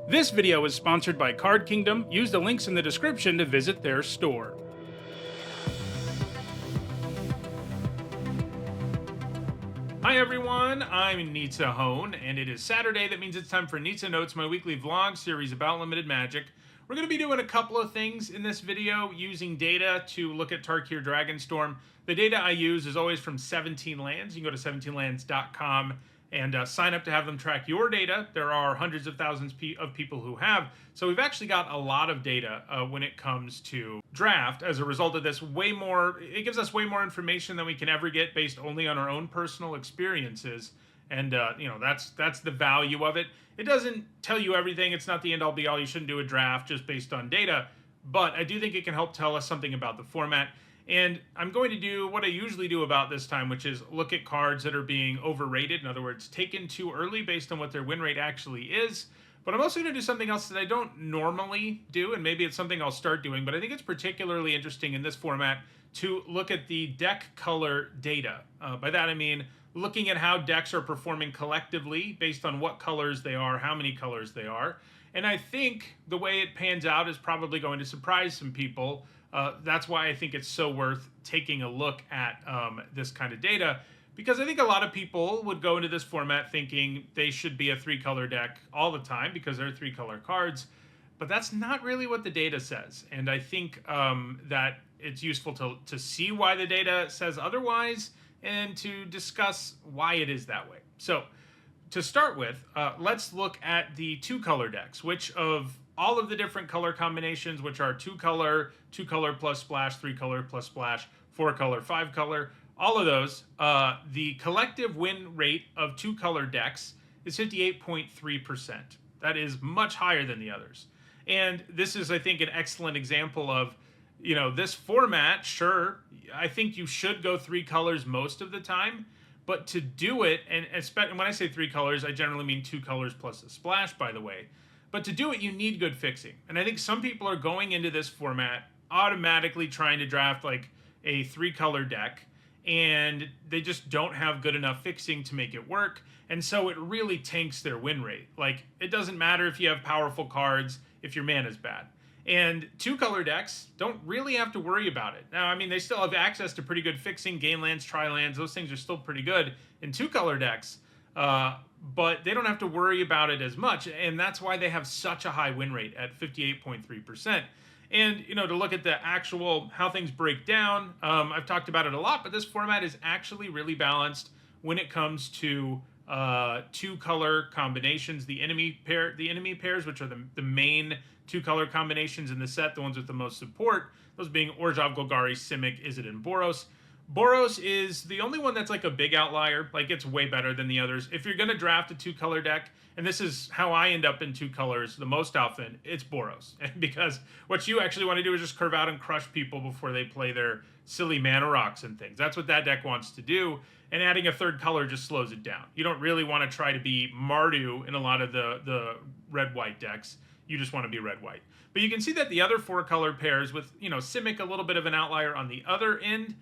This video is sponsored by Card Kingdom. Use the links in the description to visit their store. Hi everyone, I'm Nitsa Hone, and it is Saturday. That means it's time for Nitsa Notes, my weekly vlog series about limited magic. We're going to be doing a couple of things in this video, using data to look at Tarkir Dragonstorm. The data I use is always from 17 Lands. You can go to 17lands.com and sign up to have them track your data. There are hundreds of thousands of people who have. So we've actually got a lot of data when it comes to draft. As a result of this, it gives us way more information than we can ever get based only on our own personal experiences. And that's the value of it. It doesn't tell you everything. It's not the end all be all. You shouldn't do a draft just based on data. But I do think it can help tell us something about the format. And I'm going to do what I usually do about this time, which is look at cards that are being overrated. In other words, taken too early based on what their win rate actually is. But I'm also going to do something else that I don't normally do, and maybe it's something I'll start doing, but I think it's particularly interesting in this format to look at the deck color data. By that I mean looking at how decks are performing collectively based on what colors they are, how many colors they are. And I think the way it pans out is probably going to surprise some people. That's why I think it's so worth taking a look at this kind of data, because I think a lot of people would go into this format thinking they should be a 3-color deck all the time because they're 3-color cards, but that's not really what the data says. And I think that it's useful to see why the data says otherwise and to discuss why it is that way. So to start with, let's look at the 2-color decks, which of all of the different color combinations, which are 2-color, 2-color plus splash, 3-color plus splash, 4-color, 5-color, all of those, the collective win rate of 2-color decks is 58.3%. That is much higher than the others. And this is, I think, an excellent example of, this format. Sure, I think you should go 3 colors most of the time, but to do it, and when I say 3 colors, I generally mean 2 colors plus a splash, by the way. But to do it, you need good fixing. And I think some people are going into this format automatically trying to draft like a 3-color deck, and they just don't have good enough fixing to make it work. And so it really tanks their win rate. Like, it doesn't matter if you have powerful cards if your mana's bad. And 2-color decks don't really have to worry about it. Now, I mean, they still have access to pretty good fixing, gain lands, tri lands. Those things are still pretty good in 2-color decks. But they don't have to worry about it as much, and that's why they have such a high win rate at 58.3%. And, to look at the actual how things break down, I've talked about it a lot, but this format is actually really balanced when it comes to 2-color combinations. The enemy pairs, which are the main 2-color combinations in the set, the ones with the most support, those being Orzhov, Golgari, Simic, Izzet, and Boros. Boros is the only one that's like a big outlier. Like, it's way better than the others. If you're going to draft a 2-color deck, and this is how I end up in 2 colors the most often, it's Boros. Because what you actually want to do is just curve out and crush people before they play their silly mana rocks and things. That's what that deck wants to do. And adding a 3rd color just slows it down. You don't really want to try to be Mardu in a lot of the red-white decks. You just want to be red-white. But you can see that the other 4-color pairs with, Simic a little bit of an outlier on the other end,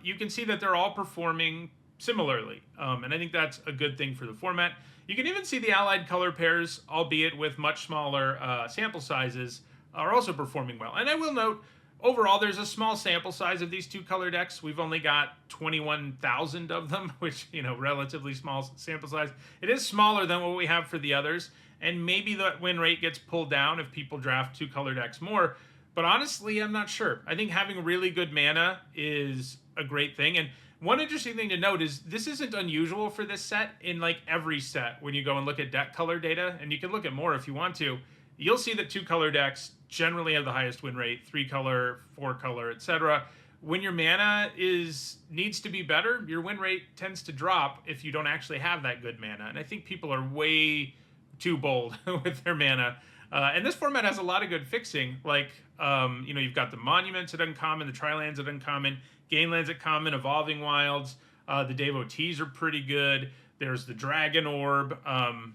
you can see that they're all performing similarly, and I think that's a good thing for the format. You can even see the allied color pairs, albeit with much smaller sample sizes, are also performing well. And I will note, overall, there's a small sample size of these 2-color decks. We've only got 21,000 of them, which, relatively small sample size. It is smaller than what we have for the others, and maybe the win rate gets pulled down if people draft 2-color decks more. But honestly, I'm not sure. I think having really good mana is a great thing. And one interesting thing to note is this isn't unusual for this set. In like every set, when you go and look at deck color data, and you can look at more if you want to, you'll see that 2-color decks generally have the highest win rate, 3-color, 4-color, etc. When your mana needs to be better, your win rate tends to drop if you don't actually have that good mana. And I think people are way too bold with their mana. And this format has a lot of good fixing, like, you've got the Monuments at uncommon, the Tri-lands at uncommon, Gain lands at common, Evolving Wilds, the Devotees are pretty good, there's the Dragon Orb,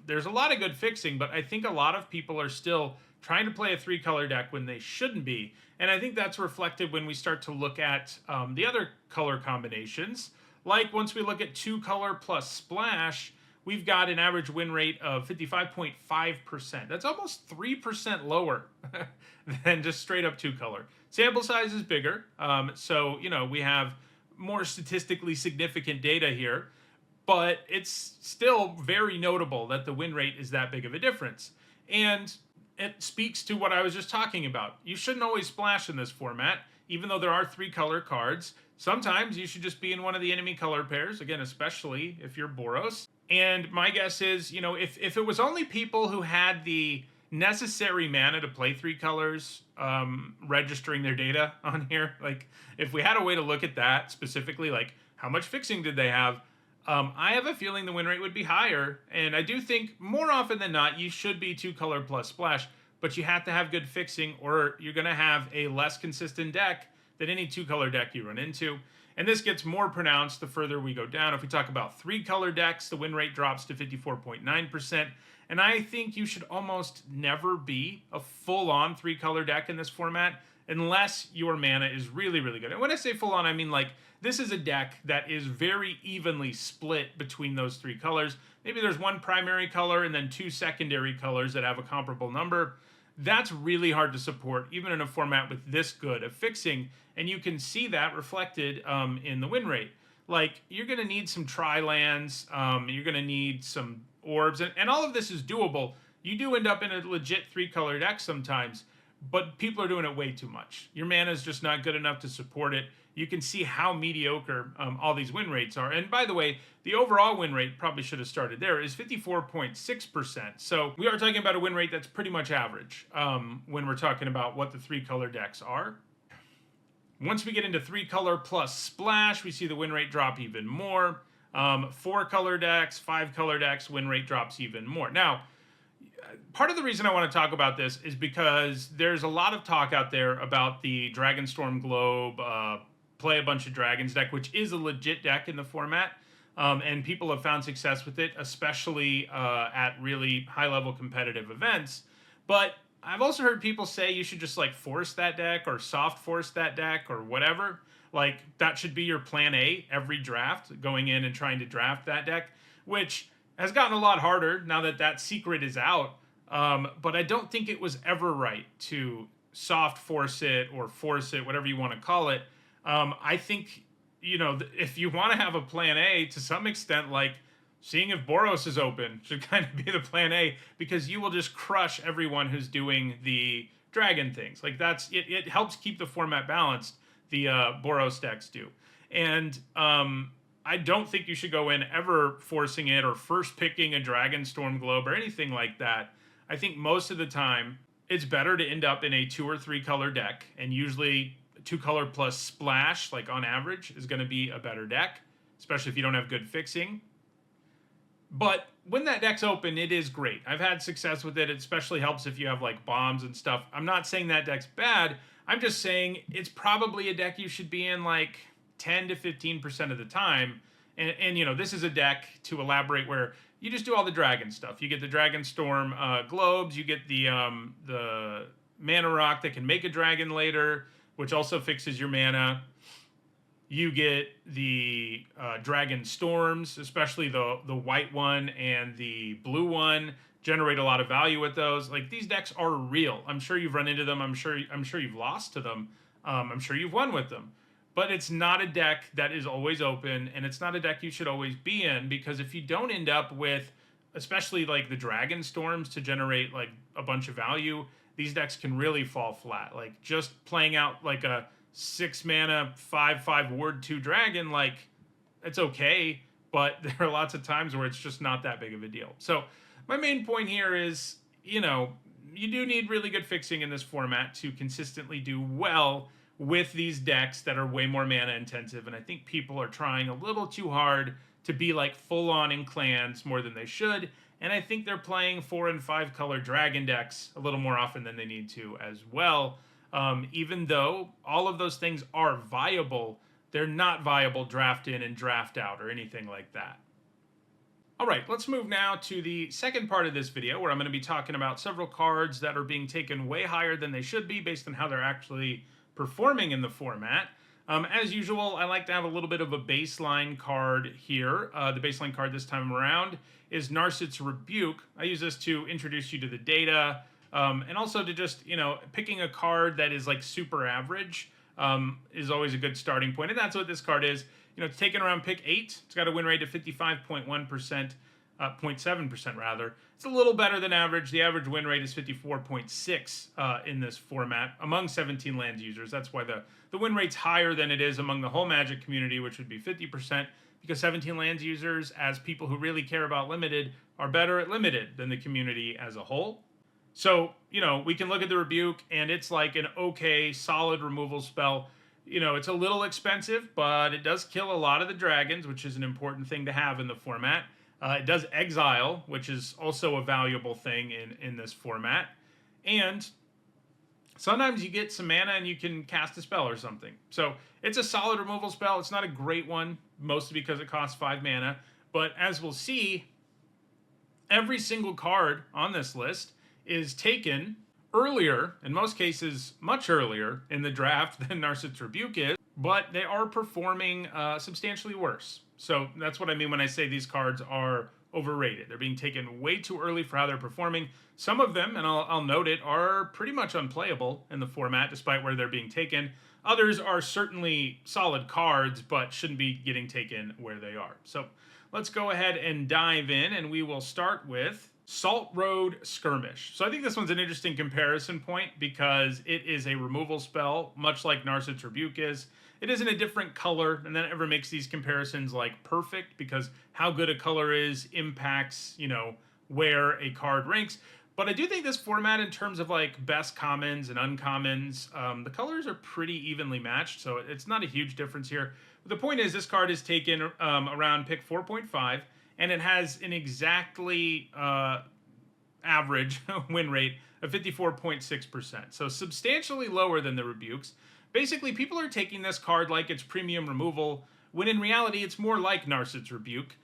there's a lot of good fixing, but I think a lot of people are still trying to play a 3-color deck when they shouldn't be, and I think that's reflected when we start to look at the other color combinations, like once we look at 2-color plus Splash, we've got an average win rate of 55.5%. That's almost 3% lower than just straight up two color. Sample size is bigger, so we have more statistically significant data here, but it's still very notable that the win rate is that big of a difference. And it speaks to what I was just talking about. You shouldn't always splash in this format, even though there are three color cards. Sometimes you should just be in one of the enemy color pairs, again, especially if you're Boros. And my guess is, if it was only people who had the necessary mana to play three colors registering their data on here, like if we had a way to look at that specifically, like how much fixing did they have, I have a feeling the win rate would be higher. And I do think more often than not, you should be two color plus splash, but you have to have good fixing or you're going to have a less consistent deck than any two color deck you run into. And this gets more pronounced the further we go down. If we talk about three color decks, the win rate drops to 54.9%. And I think you should almost never be a full-on three color deck in this format unless your mana is really, really good. And when I say full-on, I mean like this is a deck that is very evenly split between those three colors. Maybe there's one primary color and then two secondary colors that have a comparable number. That's really hard to support, even in a format with this good of fixing, and you can see that reflected in the win rate. Like, you're going to need some tri-lands, you're going to need some orbs, and all of this is doable. You do end up in a legit three-color deck sometimes, but people are doing it way too much. Your mana is just not good enough to support it. You can see how mediocre all these win rates are. And by the way, the overall win rate, probably should have started there, is 54.6%. So we are talking about a win rate that's pretty much average when we're talking about what the three-color decks are. Once we get into three-color plus splash, we see the win rate drop even more. Four-color decks, five-color decks, win rate drops even more. Now, part of the reason I want to talk about this is because there's a lot of talk out there about the Dragonstorm Globe, play a bunch of dragons deck, which is a legit deck in the format, and people have found success with it, especially at really high-level competitive events. But I've also heard people say you should just like force that deck or soft force that deck or whatever. Like that should be your plan A every draft, going in and trying to draft that deck, which has gotten a lot harder now that that secret is out. But I don't think it was ever right to soft force it or force it, whatever you want to call it. I think, if you want to have a plan A to some extent, like seeing if Boros is open should kind of be the plan A, because you will just crush everyone who's doing the dragon things. Like it helps keep the format balanced, the Boros decks do. And I don't think you should go in ever forcing it or first picking a Dragonstorm Globe or anything like that. I think most of the time it's better to end up in a two or three color deck, and usually two color plus splash, like on average, is going to be a better deck, especially if you don't have good fixing. But when that deck's open, it is great. I've had success with it. It especially helps if you have like bombs and stuff. I'm not saying that deck's bad. I'm just saying it's probably a deck you should be in like 10 to 15% of the time. And this is a deck, to elaborate, where you just do all the dragon stuff. You get the Dragonstorm globes. You get the mana rock that can make a dragon later, which also fixes your mana. You get the dragon storms, especially the white one and the blue one. Generate a lot of value with those. Like, these decks are real. I'm sure you've run into them. I'm sure you've lost to them. I'm sure you've won with them. But it's not a deck that is always open, and it's not a deck you should always be in, because if you don't end up with, especially like the dragon storms to generate like a bunch of value, these decks can really fall flat. Like, just playing out like a 6 mana 5/5 ward 2 dragon, like, it's okay, but there are lots of times where it's just not that big of a deal. So my main point here is, you do need really good fixing in this format to consistently do well with these decks that are way more mana intensive. And I think people are trying a little too hard to be like full on in clans more than they should. And I think they're playing 4 and 5 color dragon decks a little more often than they need to as well. Even though all of those things are viable, they're not viable draft in and draft out or anything like that. All right, let's move now to the second part of this video, where I'm going to be talking about several cards that are being taken way higher than they should be based on how they're actually performing in the format. As usual, I like to have a little bit of a baseline card here. The baseline card this time around is Narset's Rebuke. I use this to introduce you to the data, and also to just, picking a card that is like super average is always a good starting point. And that's what this card is. It's taken around pick 8. It's got a win rate of 55.1%. 0.7% rather. It's a little better than average. The average win rate is 54.6 in this format among 17 lands users. That's why the win rate's higher than it is among the whole Magic community, which would be 50%, because 17 lands users, as people who really care about limited, are better at limited than the community as a whole. So, we can look at the Rebuke, and it's like an okay, solid removal spell. It's a little expensive, but it does kill a lot of the dragons, which is an important thing to have in the format. It does exile, which is also a valuable thing in this format. And sometimes you get some mana and you can cast a spell or something. So it's a solid removal spell. It's not a great one, mostly because it costs 5 mana. But as we'll see, every single card on this list is taken earlier, in most cases much earlier, in the draft than Narset's Rebuke is. But they are performing substantially worse. So that's what I mean when I say these cards are overrated. They're being taken way too early for how they're performing. Some of them, and I'll note it, are pretty much unplayable in the format, despite where they're being taken. Others are certainly solid cards, but shouldn't be getting taken where they are. So let's go ahead and dive in, and we will start with Salt Road Skirmish. So I think this one's an interesting comparison point because it is a removal spell, much like Narset's Rebuke is. It is in a different color, and that ever makes these comparisons like perfect, because how good a color is impacts, where a card ranks. But I do think this format, in terms of like best commons and uncommons, the colors are pretty evenly matched, so it's not a huge difference here. But the point is, this card is taken around pick 4.5, and it has an exactly average win rate of 54.6%, so substantially lower than the Rebukes. Basically, people are taking this card like it's premium removal, when in reality it's more like Narset's Rebuke.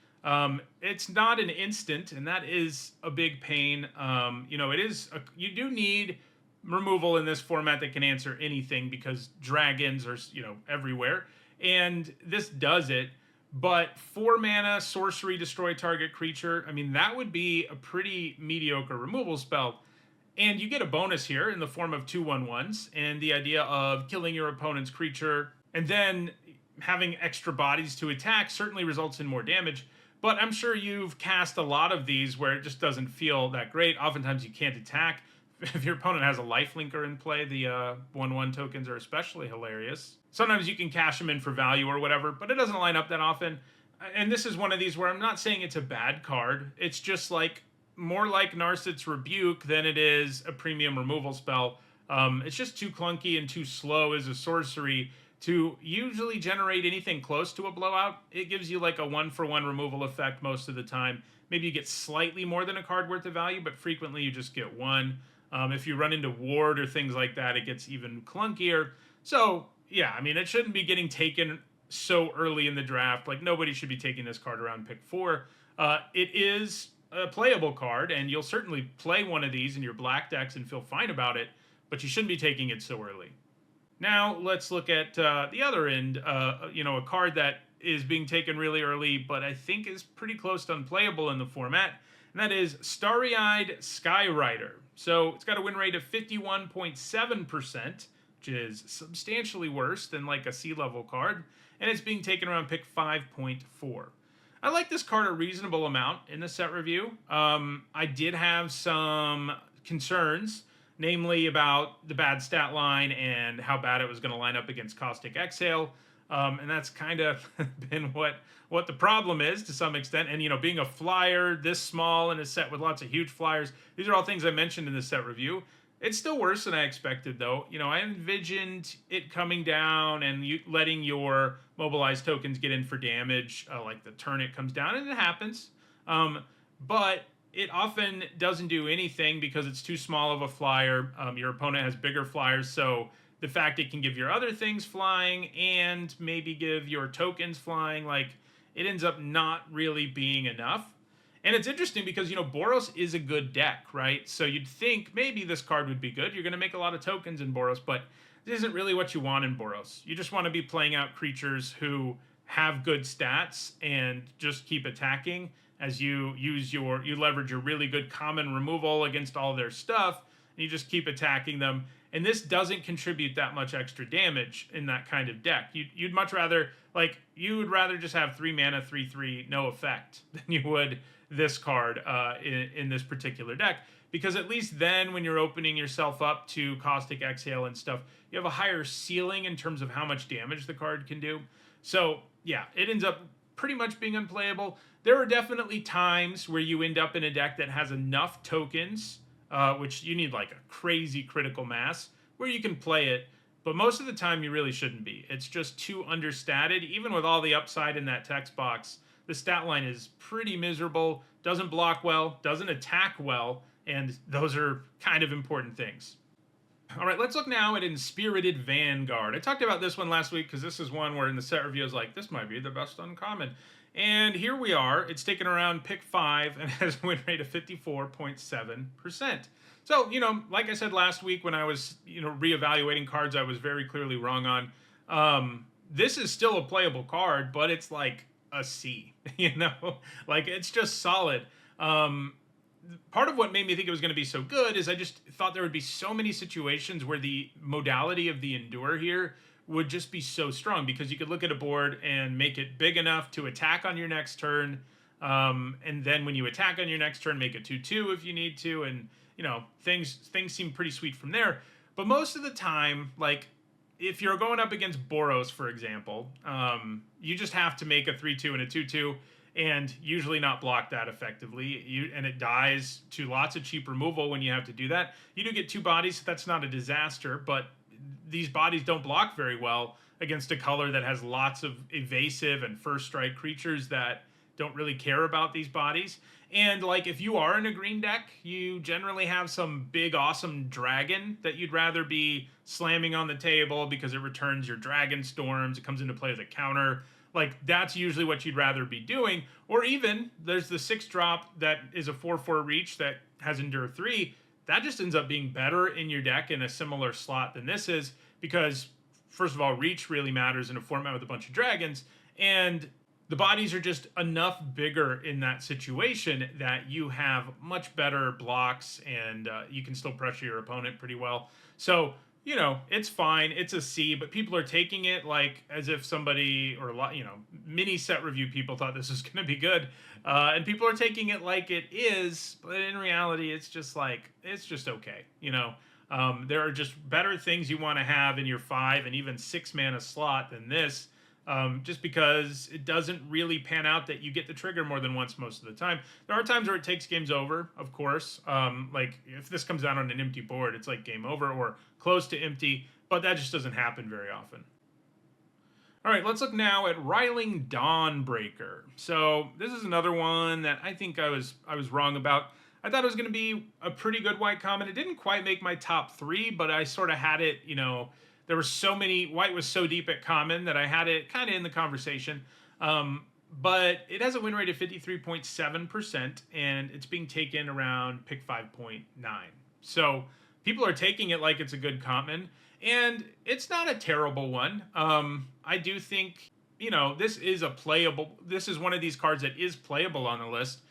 It's not an instant, and that is a big pain. You do need removal in this format that can answer anything, because dragons are everywhere, and this does it. But 4 mana, sorcery, destroy target creature, that would be a pretty mediocre removal spell. And you get a bonus here in the form of 2/1/1s, and the idea of killing your opponent's creature and then having extra bodies to attack certainly results in more damage. But I'm sure you've cast a lot of these where it just doesn't feel that great. Oftentimes you can't attack. If your opponent has a lifelinker in play, the 1/1 tokens are especially hilarious. Sometimes you can cash them in for value or whatever, but it doesn't line up that often. And this is one of these where I'm not saying it's a bad card. It's just like more like Narset's Rebuke than it is a premium removal spell. It's just too clunky and too slow as a sorcery to usually generate anything close to a blowout. It gives you like a 1-for-1 removal effect most of the time. Maybe you get slightly more than a card worth of value, but frequently you just get 1. If you run into ward or things like that, it gets even clunkier. So yeah, it shouldn't be getting taken so early in the draft. Like, nobody should be taking this card around pick 4. It is a playable card, and you'll certainly play one of these in your black decks and feel fine about it, but you shouldn't be taking it so early. Now let's look at the other end, a card that is being taken really early, but I think is pretty close to unplayable in the format, and that is Starry-Eyed Skyrider. So it's got a win rate of 51.7%, which is substantially worse than like a sea-level card, and it's being taken around pick 5.4. I like this card a reasonable amount in the set review. I did have some concerns, namely about the bad stat line and how bad it was going to line up against Caustic Exhale. And that's kind of been what the problem is to some extent. And, being a flyer this small in a set with lots of huge flyers, these are all things I mentioned in the set review. It's still worse than I expected, though. I envisioned it coming down and letting your mobilized tokens get in for damage, like the turn it comes down, and it happens. But it often doesn't do anything because it's too small of a flyer. Your opponent has bigger flyers, so the fact it can give your other things flying and maybe give your tokens flying, it ends up not really being enough. And it's interesting because, Boros is a good deck, right? So you'd think maybe this card would be good. You're going to make a lot of tokens in Boros, but isn't really what you want in Boros. You just want to be playing out creatures who have good stats and just keep attacking as you you leverage your really good common removal against all their stuff, and you just keep attacking them. And this doesn't contribute that much extra damage in that kind of deck. You'd much rather, like, you would rather just have 3 mana, 3/3, no effect, than you would this card in this particular deck. Because at least then, when you're opening yourself up to Caustic Exhale and stuff, you have a higher ceiling in terms of how much damage the card can do. So, yeah, it ends up pretty much being unplayable. There are definitely times where you end up in a deck that has enough tokens, which you need like a crazy critical mass, where you can play it. But most of the time, you really shouldn't be. It's just too understated. Even with all the upside in that text box, the stat line is pretty miserable, doesn't block well, doesn't attack well, and those are kind of important things. All right, let's look now at Inspirited Vanguard. I talked about this one last week because this is one where in the set review I was like, this might be the best uncommon. And here we are. It's taken around pick 5 and has a win rate of 54.7%. So, like I said last week when I was, reevaluating cards I was very clearly wrong on, this is still a playable card, but it's like a C, like it's just solid. Part of what made me think it was going to be so good is I just thought there would be so many situations where the modality of the Endure here would just be so strong, because you could look at a board and make it big enough to attack on your next turn, and then when you attack on your next turn, make it 2/2 if you need to, and things seem pretty sweet from there. But most of the time, like if you're going up against Boros, for example, you just have to make a 3/2 and a 2/2. And usually not block that effectively. And it dies to lots of cheap removal when you have to do that. You do get 2 bodies, so that's not a disaster, but these bodies don't block very well against a color that has lots of evasive and first strike creatures that don't really care about these bodies. And like if you are in a green deck, you generally have some big awesome dragon that you'd rather be slamming on the table because it returns your Dragonstorms, it comes into play as a counter. Like, that's usually what you'd rather be doing. Or even, there's the 6-drop that is a 4/4 reach that has Endure 3. That just ends up being better in your deck in a similar slot than this is, because, first of all, reach really matters in a format with a bunch of dragons, and the bodies are just enough bigger in that situation that you have much better blocks, and you can still pressure your opponent pretty well. So, it's fine. It's a C, but people are taking it like as if somebody, or mini set review people thought this was going to be good. And people are taking it like it is, but in reality, it's just okay. There are just better things you want to have in your 5 and even 6 mana slot than this. Just because it doesn't really pan out that you get the trigger more than once most of the time. There are times where it takes games over, of course. Like if this comes out on an empty board, it's like game over or close to empty, but that just doesn't happen very often. All right, let's look now at Riling Dawnbreaker. So this is another one that I think I was wrong about. I thought it was going to be a pretty good white common. It didn't quite make my top 3, but I sort of had it, there were so many, white was so deep at common that I had it kind of in the conversation. But it has a win rate of 53.7%, and it's being taken around pick 5.9. So people are taking it like it's a good common, and it's not a terrible one. I do think, this is one of these cards that is playable on the list.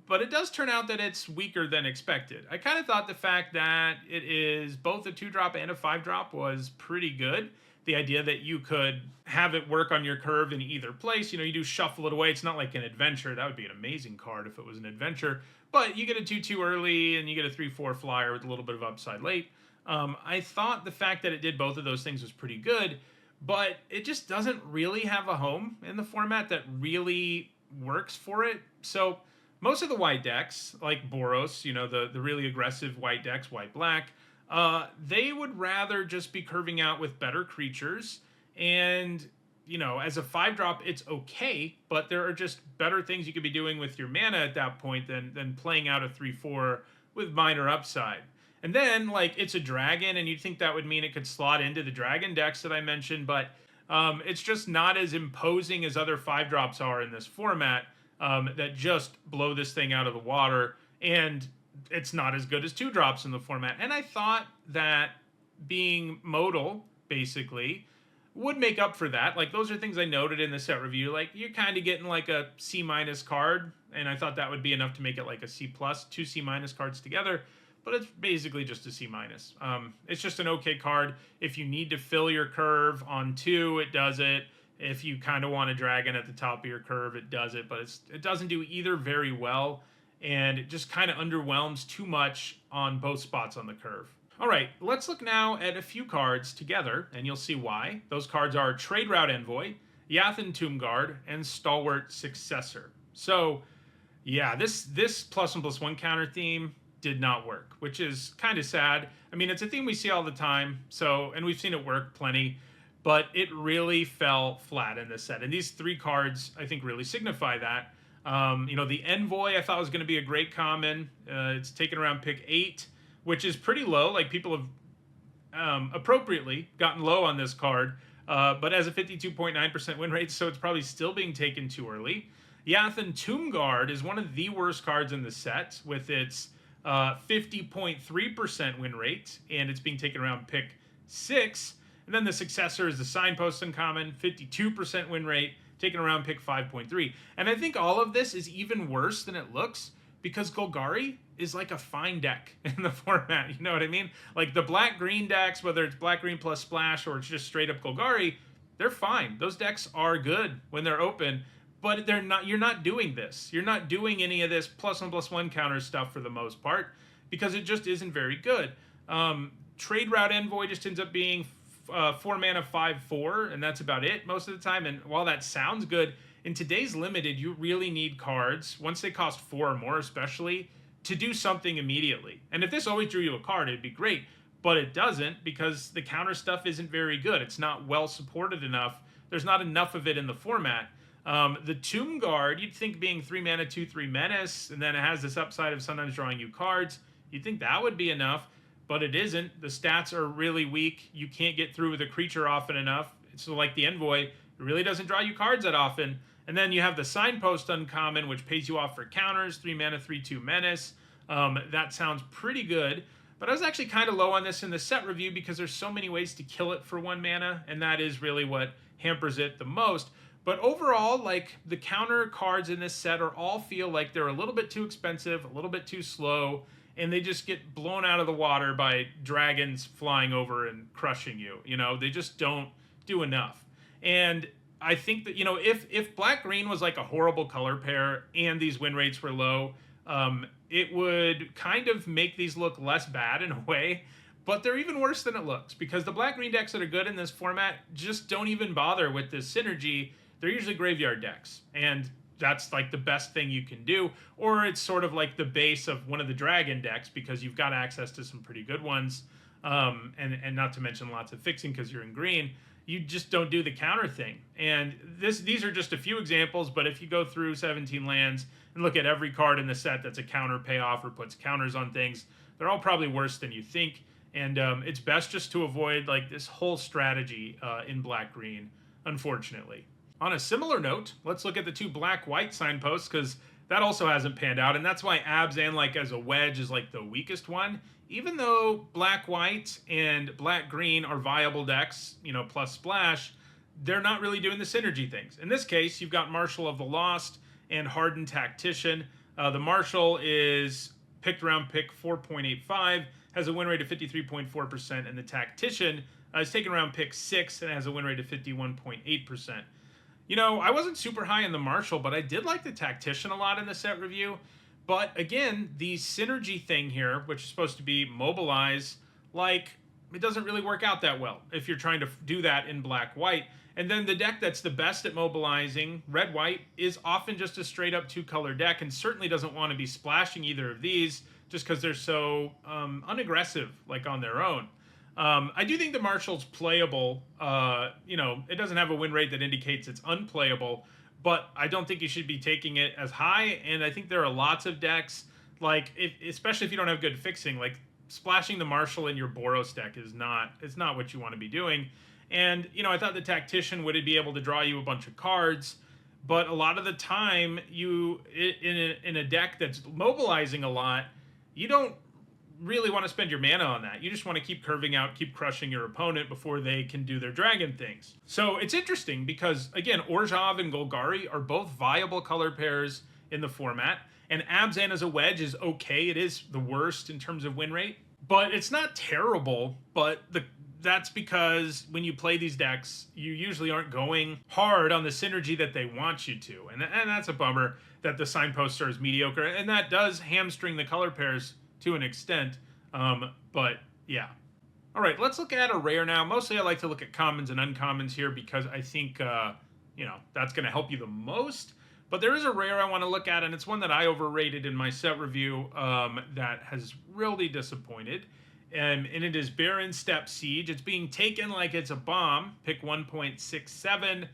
But it does turn out that it's weaker than expected. I kind of thought the fact that it is both a 2-drop and a 5-drop was pretty good. The idea that you could have it work on your curve in either place. You do shuffle it away. It's not like an adventure. That would be an amazing card if it was an adventure. But you get a 2/2 early, and you get a 3/4 flyer with a little bit of upside late. I thought the fact that it did both of those things was pretty good, but it just doesn't really have a home in the format that really works for it. So most of the white decks, like Boros, the really aggressive white decks, white-black, they would rather just be curving out with better creatures. And, as a 5-drop, it's okay, but there are just better things you could be doing with your mana at that point than playing out a 3/4 with minor upside. And then, it's a dragon, and you'd think that would mean it could slot into the dragon decks that I mentioned, but it's just not as imposing as other 5-drops are in this format. That just blow this thing out of the water, and it's not as good as 2-drops in the format. And I thought that being modal, basically, would make up for that. Like, those are things I noted in the set review. Like, you're kind of getting like a C- card, and I thought that would be enough to make it like a C+, two C- cards together, but it's basically just a C-. It's just an okay card. If you need to fill your curve on 2, it does it. If you kind of want a dragon at the top of your curve, it does it, but it doesn't do either very well, and it just kind of underwhelms too much on both spots on the curve. All right, let's look now at a few cards together, and you'll see why. Those cards are Trade Route Envoy, Yathen Tomb Guard, and Stalwart Successor. So, yeah, this +1/+1 counter theme did not work, which is kind of sad. I mean, it's a theme we see all the time, and we've seen it work plenty, but it really fell flat in this set. And these 3 cards, I think, really signify that. The Envoy I thought was going to be a great common. It's taken around pick 8, which is pretty low. Like, people have appropriately gotten low on this card, but as a 52.9% win rate, so it's probably still being taken too early. Yathen Tomb Guard is one of the worst cards in the set with its 50.3% win rate, and it's being taken around pick 6. And then the Successor is the Signpost Uncommon, 52% win rate, taken around pick 5.3. And I think all of this is even worse than it looks, because Golgari is like a fine deck in the format, you know what I mean? Like, the black-green decks, whether it's black-green plus splash or it's just straight-up Golgari, they're fine. Those decks are good when they're open, but they're not. You're not doing this. You're not doing any of this +1/+1 counter stuff for the most part, because it just isn't very good. Trade Route Envoy just ends up being 4 mana 5/4, and that's about it most of the time. And while that sounds good, in today's limited, you really need cards, once they cost 4 or more especially, to do something immediately. And if this always drew you a card, it'd be great, but it doesn't, because the counter stuff isn't very good. It's not well supported enough. There's not enough of it in the format. The Tomb Guard, you'd think, being 3 mana 2/3 menace, and then it has this upside of sometimes drawing you cards, you'd think that would be enough, but it isn't. The stats are really weak. You can't get through with a creature often enough. So, like the Envoy, it really doesn't draw you cards that often. And then you have the Signpost Uncommon, which pays you off for counters, 3 mana 3/2 menace. That sounds pretty good. But I was actually kind of low on this in the set review, because there's so many ways to kill it for 1 mana, and that is really what hampers it the most. But overall, like, the counter cards in this set all feel like they're a little bit too expensive, a little bit too slow, and they just get blown out of the water by dragons flying over and crushing you. You know, they just don't do enough. And I think that, if black-green was like a horrible color pair and these win rates were low, it would kind of make these look less bad in a way. But they're even worse than it looks, because the black-green decks that are good in this format just don't even bother with this synergy. They're usually graveyard decks, and that's like the best thing you can do. Or it's sort of like the base of one of the dragon decks, because you've got access to some pretty good ones, and not to mention lots of fixing because you're in green. You just don't do the counter thing. And these are just a few examples, but if you go through 17 lands and look at every card in the set that's a counter payoff or puts counters on things, they're all probably worse than you think. And it's best just to avoid like this whole strategy in black-green, unfortunately. On a similar note, let's look at the 2 black-white signposts, because that also hasn't panned out, and that's why Abzan, like, as a wedge, is like the weakest one. Even though black-white and black-green are viable decks, plus splash, they're not really doing the synergy things. In this case, you've got Marshal of the Lost and Hardened Tactician. The Marshal is picked around pick 4.85, has a win rate of 53.4%, and the Tactician is taken around pick 6 and has a win rate of 51.8%. I wasn't super high in the Marshal, but I did like the Tactician a lot in the set review. But again, the synergy thing here, which is supposed to be mobilize, like, it doesn't really work out that well if you're trying to do that in black-white. And then the deck that's the best at mobilizing, red-white, is often just a straight-up 2-color deck, and certainly doesn't want to be splashing either of these just because they're so unaggressive, like, on their own. I do think the Marshal's playable. It doesn't have a win rate that indicates it's unplayable, but I don't think you should be taking it as high. And I think there are lots of decks, like, especially if you don't have good fixing, like splashing the Marshal in your Boros deck is not what you want to be doing. And, I thought the Tactician would be able to draw you a bunch of cards, but a lot of the time in a deck that's mobilizing a lot, you don't really want to spend your mana on that. You just want to keep curving out, keep crushing your opponent before they can do their dragon things. So it's interesting because, again, Orzhov and Golgari are both viable color pairs in the format, and Abzan as a wedge is okay. It is the worst in terms of win rate, but it's not terrible. But that's because when you play these decks, you usually aren't going hard on the synergy that they want you to, and that's a bummer that the Signposts are as mediocre, and that does hamstring the color pairs to an extent, but yeah. All right, let's look at a rare now. Mostly I like to look at commons and uncommons here because I think, that's going to help you the most. But there is a rare I want to look at, and it's one that I overrated in my set review that has really disappointed. And it is Baron Steppe Siege. It's being taken like it's a bomb, pick 1.67,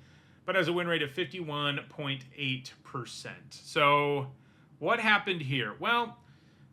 but has a win rate of 51.8%. So what happened here? Well,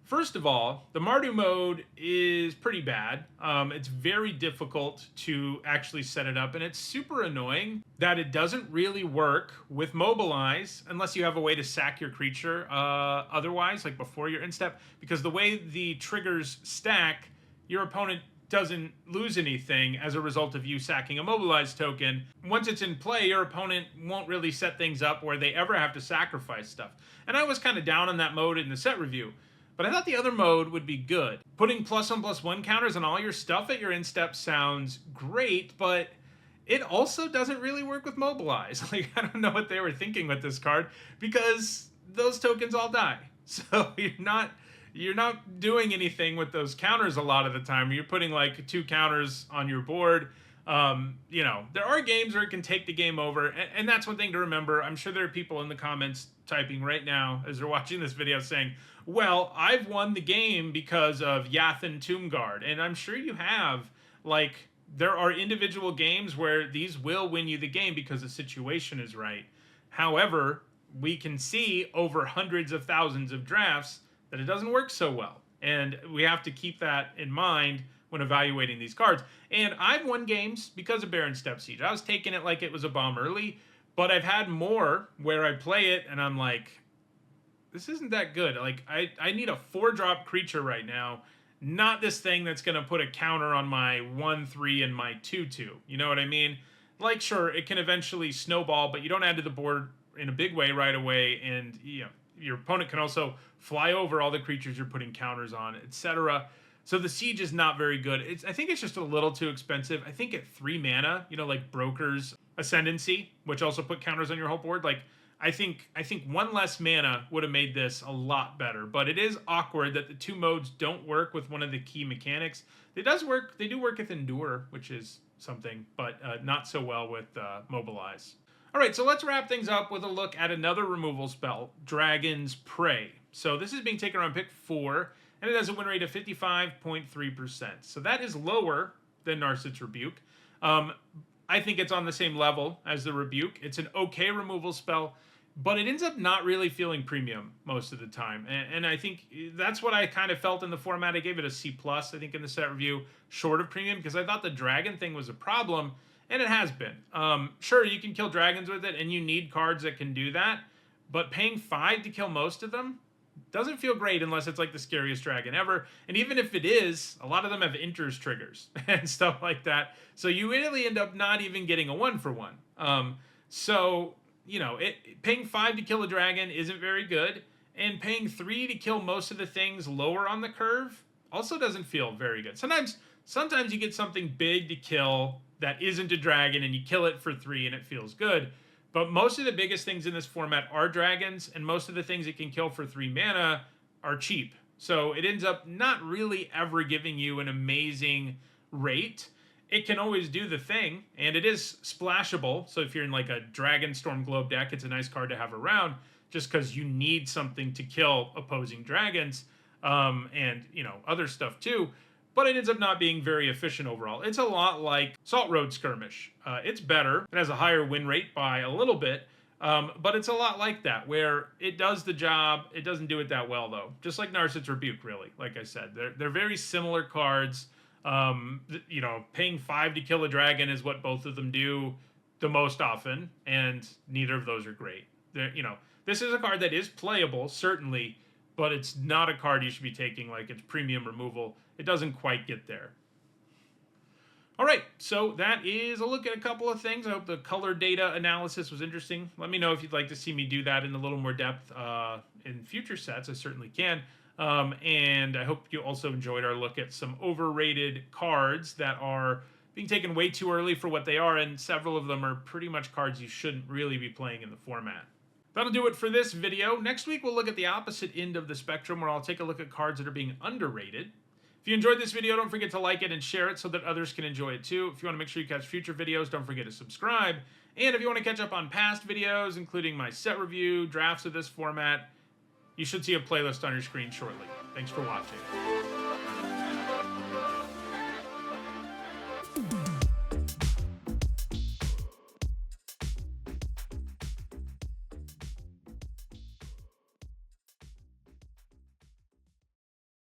first of all, the Mardu mode is pretty bad. It's very difficult to actually set it up, and it's super annoying that it doesn't really work with Mobilize unless you have a way to sack your creature otherwise, like before your instep, because the way the triggers stack, your opponent doesn't lose anything as a result of you sacking a Mobilize token. Once it's in play, your opponent won't really set things up where they ever have to sacrifice stuff. And I was kind of down on that mode in the set review, but I thought the other mode would be good. Putting +1/+1 counters on all your stuff at your instep sounds great, but it also doesn't really work with Mobilize. Like, I don't know what they were thinking with this card, because those tokens all die. So you're not doing anything with those counters a lot of the time. You're putting like 2 counters on your board. There are games where it can take the game over, and that's one thing to remember. I'm sure there are people in the comments typing right now as they're watching this video saying, well, I've won the game because of Yathan Tombguard, and I'm sure you have. Like, there are individual games where these will win you the game because the situation is right. However, we can see over hundreds of thousands of drafts that it doesn't work so well. And we have to keep that in mind when evaluating these cards. And I've won games because of Baron Steppe Siege. I was taking it like it was a bomb early, but I've had more where I play it and I'm like, this isn't that good. Like, I need a 4-drop creature right now, not this thing that's going to put a counter on my 1/3 and my 2/2. You know what I mean? Like, sure, it can eventually snowball, but you don't add to the board in a big way right away, and your opponent can also fly over all the creatures you're putting counters on, etc. So the Siege is not very good. I think it's just a little too expensive. I think at 3 mana, like Broker's Ascendancy, which also put counters on your whole board, like, I think 1 less mana would have made this a lot better. But it is awkward that the 2 modes don't work with one of the key mechanics. They do work with Endure, which is something, but not so well with Mobilize. All right, so let's wrap things up with a look at another removal spell, Dragon's Prey. So this is being taken around pick 4, and it has a win rate of 55.3%. So that is lower than Narset's Rebuke. I think it's on the same level as the Rebuke. It's an okay removal spell, but it ends up not really feeling premium most of the time. And I think that's what I kind of felt in the format. I gave it a C+, I think, in the set review, short of premium, because I thought the dragon thing was a problem. And it has been. Sure, you can kill dragons with it, and you need cards that can do that, but paying 5 to kill most of them doesn't feel great unless it's like the scariest dragon ever. And even if it is, a lot of them have enters triggers and stuff like that. So you really end up not even getting a 1-for-1. Paying 5 to kill a dragon isn't very good, and paying 3 to kill most of the things lower on the curve also doesn't feel very good. Sometimes you get something big to kill that isn't a dragon, and you kill it for 3 and it feels good. But most of the biggest things in this format are dragons, and most of the things it can kill for 3 mana are cheap. So it ends up not really ever giving you an amazing rate. It can always do the thing, and it is splashable. So if you're in like a Dragonstorm Globe deck, it's a nice card to have around, just because you need something to kill opposing dragons, and other stuff too. But it ends up not being very efficient overall. It's a lot like Salt Road Skirmish. It's better. It has a higher win rate by a little bit, but it's a lot like that, where it does the job. It doesn't do it that well, though. Just like Narset's Rebuke, really. Like I said, they're very similar cards. Paying 5 to kill a dragon is what both of them do the most often, and neither of those are great. This is a card that is playable, certainly, but it's not a card you should be taking like it's premium removal. It doesn't quite get there. All right, so that is a look at a couple of things. I hope the color data analysis was interesting. Let me know if you'd like to see me do that in a little more depth in future sets. I certainly can. And I hope you also enjoyed our look at some overrated cards that are being taken way too early for what they are, and several of them are pretty much cards you shouldn't really be playing in the format. That'll do it for this video. Next week, we'll look at the opposite end of the spectrum, where I'll take a look at cards that are being underrated. If you enjoyed this video, don't forget to like it and share it so that others can enjoy it too. If you want to make sure you catch future videos, don't forget to subscribe. And if you want to catch up on past videos, including my set review, drafts of this format, you should see a playlist on your screen shortly. Thanks for watching.